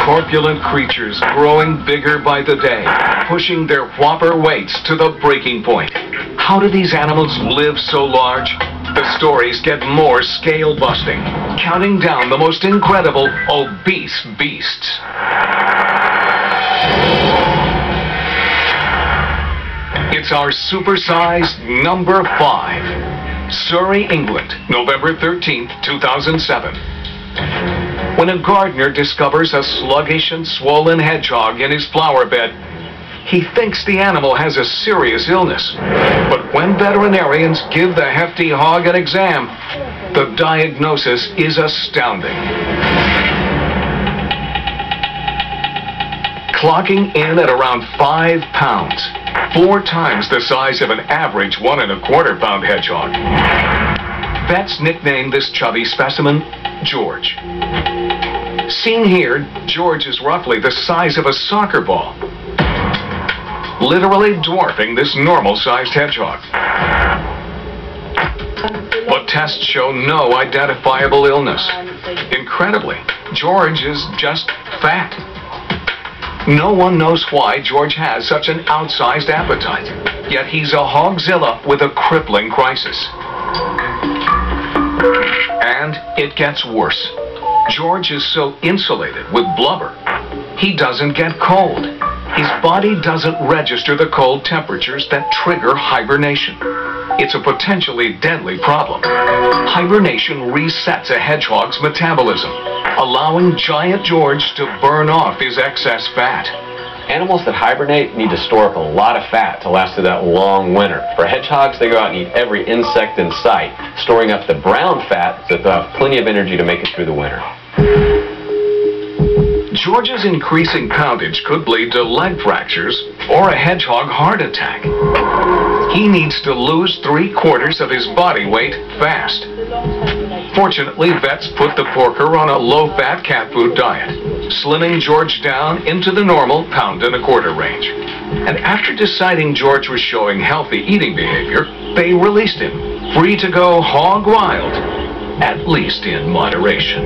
corpulent creatures growing bigger by the day, pushing their whopper weights to the breaking point. How do these animals live so large? The stories get more scale-busting, counting down the most incredible obese beasts. It's our supersized number 5. Surrey, England, November 13th, 2007. When a gardener discovers a sluggish and swollen hedgehog in his flower bed, he thinks the animal has a serious illness. But when veterinarians give the hefty hog an exam, the diagnosis is astounding. Clocking in at around 5 pounds, 4 times the size of an average 1 1/4 pound hedgehog. Vets nicknamed this chubby specimen George. Seen here, George is roughly the size of a soccer ball, literally dwarfing this normal-sized hedgehog. But tests show no identifiable illness. Incredibly, George is just fat. No one knows why George has such an outsized appetite, yet he's a hogzilla with a crippling crisis. And it gets worse. George is so insulated with blubber, he doesn't get cold. His body doesn't register the cold temperatures that trigger hibernation. It's a potentially deadly problem. Hibernation resets a hedgehog's metabolism, allowing giant George to burn off his excess fat. Animals that hibernate need to store up a lot of fat to last through that long winter. For hedgehogs, they go out and eat every insect in sight, storing up the brown fat so that they'll have plenty of energy to make it through the winter. George's increasing poundage could lead to leg fractures or a hedgehog heart attack. He needs to lose 3/4 of his body weight fast. Fortunately, vets put the porker on a low-fat cat food diet, slimming George down into the normal 1 1/4 pound range. And after deciding George was showing healthy eating behavior, they released him, free to go hog wild, at least in moderation.